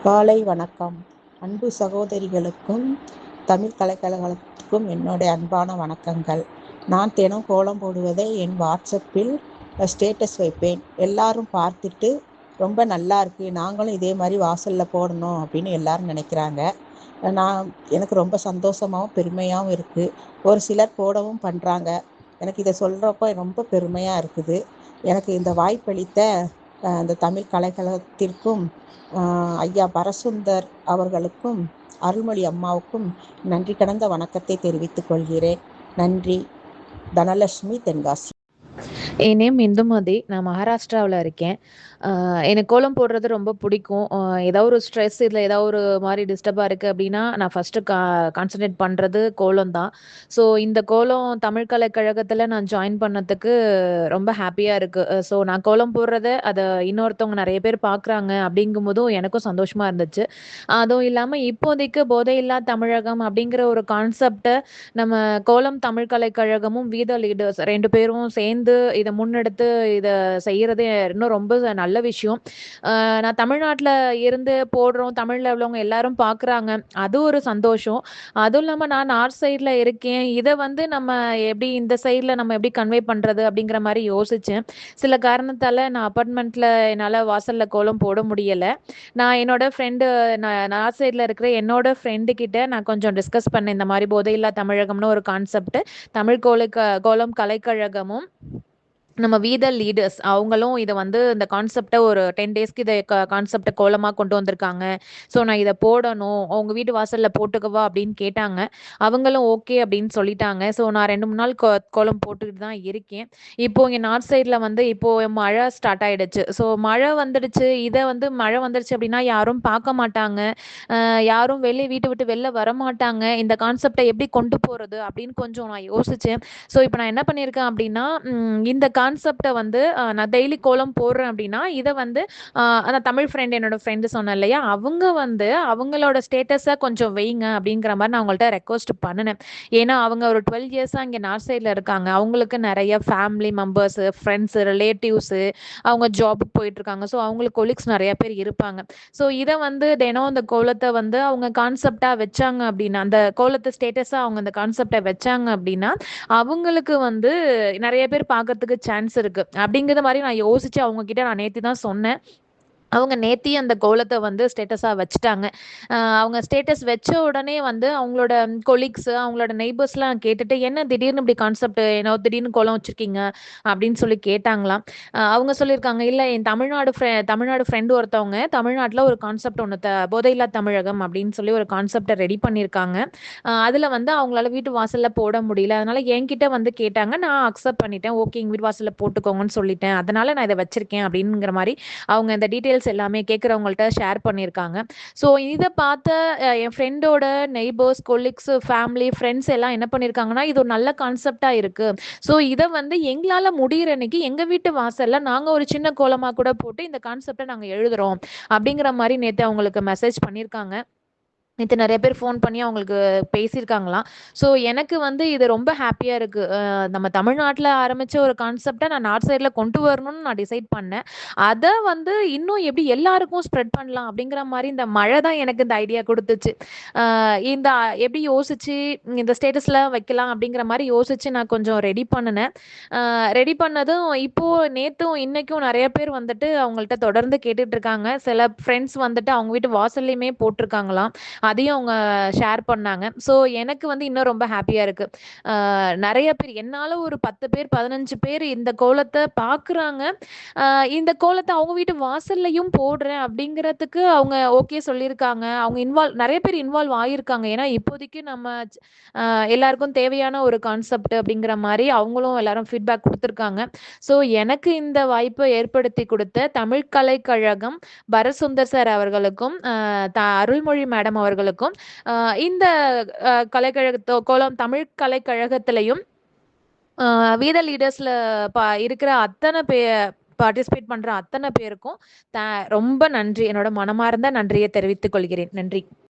காலை வணக்கம். அன்பு சகோதரிகளுக்கும் தமிழ் கலைக்கழகத்துக்கும் என்னுடைய அன்பான வணக்கங்கள். நான் தினம் கோலம் போடுவதை என் வாட்ஸ்அப்பில் ஸ்டேட்டஸ் வைப்பேன். எல்லாரும் பார்த்துட்டு ரொம்ப நல்லா இருக்கு, நாங்களும் இதே மாதிரி வாசலில் போடணும் அப்படின்னு எல்லாரும் நினைக்கிறாங்க. எனக்கு ரொம்ப சந்தோஷமாகவும் பெருமையாகவும் இருக்குது. ஒரு சிலர் போடவும் பண்ணுறாங்க. எனக்கு இதை சொல்கிறப்ப ரொம்ப பெருமையாக இருக்குது. எனக்கு இந்த வாய்ப்பளித்த இந்த தமிழ் கலைக்கழகத்திற்கும் ஐயா பரசுந்தர் அவர்களுக்கும் அருள்மொழி அம்மாவுக்கும் நன்றி கடந்த வணக்கத்தை தெரிவித்துக் கொள்கிறேன். நன்றி. தனலட்சுமி, தென்காசி. என் நேம் இந்துமதி. நான் மகாராஷ்டிராவில் இருக்கேன். எனக்கு கோலம் போடுறது ரொம்ப பிடிக்கும். ஏதாவது ஒரு ஸ்ட்ரெஸ் இதில் ஏதாவது ஒரு மாதிரி டிஸ்டர்பாக இருக்குது அப்படின்னா நான் ஃபஸ்ட்டு கான்சன்ட்ரேட் பண்ணுறது கோலம் தான். ஸோ இந்த கோலம் தமிழ் கலைக்கழகத்தில் நான் ஜாயின் பண்ணதுக்கு ரொம்ப ஹாப்பியாக இருக்குது. ஸோ நான் கோலம் போடுறத அதை இன்னொருத்தவங்க நிறைய பேர் பார்க்குறாங்க அப்படிங்கும்போதும் எனக்கும் சந்தோஷமாக இருந்துச்சு. அதுவும் இல்லாமல் இப்போதைக்கு போதையில்லா தமிழகம் அப்படிங்கிற ஒரு கான்செப்டை நம்ம கோலம் தமிழ் கலைக்கழகமும் வீத லீடர்ஸ் 2 பேரும் சேர்ந்து இதை முன்னெடுத்து இதை செய்யறது இன்னும் ரொம்ப நல்ல விஷயம். நான் தமிழ்நாட்டில் இருந்து போடுறோம், தமிழில் உள்ளவங்க எல்லாரும் பார்க்குறாங்க, அது ஒரு சந்தோஷம். அதுவும் இல்லாமல் நான் நார்த் சைடில் இருக்கேன், இதை வந்து நம்ம எப்படி இந்த சைடில் நம்ம எப்படி கன்வே பண்ணுறது அப்படிங்கிற மாதிரி யோசித்தேன். சில காரணத்தால் நான் அப்பார்ட்மெண்ட்டில் என்னால் வாசலில் கோலம் போட முடியலை. நான் என்னோட ஃப்ரெண்டு, நான் நார்த் சைடில் இருக்கிற என்னோட ஃப்ரெண்டு கிட்ட நான் கொஞ்சம் டிஸ்கஸ் பண்ணேன். இந்த மாதிரி போதையில்லா தமிழகம்னு ஒரு கான்செப்ட் தமிழ் கோலம் கலைக்கழகமும் நம்ம வீத லீடர்ஸ் அவங்களும் இதை வந்து இந்த கான்செப்டை ஒரு 10 டேஸ்க்கு இதை கான்செப்டை கோலமாக கொண்டு வந்திருக்காங்க. ஸோ நான் இதை போடணும், அவங்க வீட்டு வாசலில் போட்டுக்கவா அப்படின்னு கேட்டாங்க. அவங்களும் ஓகே அப்படின்னு சொல்லிட்டாங்க. ஸோ நான் 2-3 நாள் கோலம் போட்டுக்கிட்டு தான் இருக்கேன். இப்போ இங்கே நார்த் சைடில் வந்து இப்போது மழை ஸ்டார்ட் ஆகிடுச்சு. ஸோ மழை வந்துடுச்சு. இதை வந்து மழை வந்துடுச்சு அப்படின்னா யாரும் பார்க்க மாட்டாங்க, யாரும் வீட்டை விட்டு வெளில வரமாட்டாங்க. இந்த கான்செப்டை எப்படி கொண்டு போகிறது அப்படின்னு கொஞ்சம் நான் யோசித்தேன். ஸோ இப்போ நான் என்ன பண்ணியிருக்கேன் அப்படின்னா, இந்த கான்செப்டை வந்து நான் டெய்லி கோலம் போடுறேன் அப்படின்னா இதை வந்து அந்த தமிழ் ஃப்ரெண்ட், என்னோட ஃப்ரெண்டு சொன்னேன் இல்லையா, அவங்க வந்து அவங்களோட ஸ்டேட்டஸை கொஞ்சம் வைங்க அப்படிங்கிற மாதிரி நான் அவங்கள்ட்ட ரெக்வஸ்ட் பண்ணினேன். ஏன்னா அவங்க ஒரு 12 இயர்ஸாக இங்கே நார்த் சைடில் இருக்காங்க. அவங்களுக்கு நிறைய ஃபேமிலி மெம்பர்ஸு, ஃப்ரெண்ட்ஸு, ரிலேட்டிவ்ஸு, அவங்க ஜாபுக்கு போயிட்டுருக்காங்க. ஸோ அவங்களுக்கு கொலீக்ஸ் நிறைய பேர் இருப்பாங்க. ஸோ இதை வந்து தினம் அந்த கோலத்தை வந்து அவங்க கான்செப்டாக வச்சாங்க அப்படின்னா, அந்த கோலத்தை ஸ்டேட்டஸாக அவங்க அந்த கான்செப்டை வச்சாங்க அப்படின்னா அவங்களுக்கு வந்து நிறைய பேர் பார்க்கறதுக்கு சான்ஸ் இருக்கு அப்படிங்கிற மாதிரி நான் யோசிச்சு அவங்க கிட்ட நான் நேத்து தான் சொன்னேன். அவங்க நேத்தி அந்த கோலத்தை வந்து ஸ்டேட்டஸாக வச்சுட்டாங்க. அவங்க ஸ்டேட்டஸ் வச்ச உடனே வந்து அவங்களோட கொலீக்ஸு, அவங்களோட நெய்பர்ஸ்லாம் கேட்டுட்டு, என்ன திடீர்னு இப்படி கான்செப்ட், ஏன்னா திடீர்னு கோலம் வச்சுருக்கீங்க அப்படின்னு சொல்லி கேட்டாங்களாம். அவங்க சொல்லியிருக்காங்க, இல்லை என் தமிழ்நாடு ஃப்ரெண்டு ஒருத்தவங்க தமிழ்நாட்டில் ஒரு கான்செப்ட் ஒன்று போதையில்லா தமிழகம் அப்படின்னு சொல்லி ஒரு கான்செப்டை ரெடி பண்ணியிருக்காங்க. அதில் வந்து அவங்களால வீட்டு வாசலில் போட முடியல, அதனால என்கிட்ட வந்து கேட்டாங்க. நான் அக்செப்ட் பண்ணிட்டேன். ஓகே, எங்கள் வீட்டு வாசலில் போட்டுக்கோங்கன்னு சொல்லிட்டேன், அதனால நான் இதை வச்சிருக்கேன் அப்படிங்கிற மாதிரி அவங்க இந்த டீட்டெயில்ஸ் எல்லாமே கேட்குறவங்கள்ட்ட ஷேர் பண்ணியிருக்காங்க. ஸோ இதை பார்த்த என் ஃப்ரெண்டோட நெய்பர்ஸ், கொலீக்ஸ், ஃபேமிலி, ஃப்ரெண்ட்ஸ் எல்லாம் என்ன பண்ணியிருக்காங்கன்னா, இது ஒரு நல்ல கான்செப்டாக இருக்குது. ஸோ இதை வந்து எங்களால் முடிகிற அன்னைக்கு எங்கள் வீட்டு வாசலில் நாங்கள் ஒரு சின்ன கோலமாக கூட போட்டு இந்த கான்செப்டை நாங்கள் எழுதுகிறோம் அப்படிங்கிற மாதிரி நேற்று அவங்களுக்கு மெசேஜ் பண்ணியிருக்காங்க. நேற்று நிறைய பேர் ஃபோன் பண்ணி அவங்களுக்கு பேசியிருக்காங்களாம். ஸோ எனக்கு வந்து இது ரொம்ப ஹாப்பியாக இருக்குது. நம்ம தமிழ்நாட்டில் ஆரம்பித்த ஒரு கான்செப்டை நான் நார்த் சைடில் கொண்டு வரணும்னு நான் டிசைட் பண்ணேன். அதை வந்து இன்னும் எப்படி எல்லாருக்கும் ஸ்ப்ரெட் பண்ணலாம் அப்படிங்கிற மாதிரி இந்த மழை தான் எனக்கு இந்த ஐடியா கொடுத்துச்சு. இந்த எப்படி யோசிச்சு இந்த ஸ்டேட்டஸில் வைக்கலாம் அப்படிங்கிற மாதிரி யோசிச்சு நான் கொஞ்சம் ரெடி பண்ணினேன். ரெடி பண்ணதும் இப்போது நேற்றும் இன்றைக்கும் நிறைய பேர் வந்துட்டு அவங்கள்ட்ட தொடர்ந்து கேட்டுட்ருக்காங்க. சில ஃப்ரெண்ட்ஸ் வந்துட்டு அவங்க வீட்டு வாசல்லையுமே போட்டிருக்காங்களாம். அதையும் அவங்க ஷேர் பண்ணாங்க. ஸோ எனக்கு வந்து இன்னும் ரொம்ப ஹாப்பியாக இருக்குது. நிறைய பேர் என்னால் ஒரு 10 பேர் 15 பேர் இந்த கோலத்தை பார்க்குறாங்க. இந்த கோலத்தை அவங்க வீட்டு வாசல்லையும் போடுறேன் அப்படிங்கிறதுக்கு அவங்க ஓகே சொல்லியிருக்காங்க. அவங்க நிறைய பேர் இன்வால்வ் ஆகியிருக்காங்க. ஏன்னா இப்போதைக்கு நம்ம எல்லாருக்கும் தேவையான ஒரு கான்செப்ட் அப்படிங்கிற மாதிரி அவங்களும் எல்லாரும் ஃபீட்பேக் கொடுத்துருக்காங்க. ஸோ எனக்கு இந்த வாய்ப்பை ஏற்படுத்தி கொடுத்த தமிழ் கலைக்கழகம் பரசுந்தர் சார் அவர்களுக்கும் அருள்மொழி மேடம் அவர்களுக்கும் இந்த கோலம் தமிழ் கலைக்கழகத்திலையும் வீத லீடர்ஸில் இருக்கிற அத்தனை பார்ட்டிசிபேட் பண்ணுற அத்தனை பேருக்கும் ரொம்ப நன்றி, என்னோட மனமார்ந்த நன்றியை தெரிவித்துக் கொள்கிறேன். நன்றி.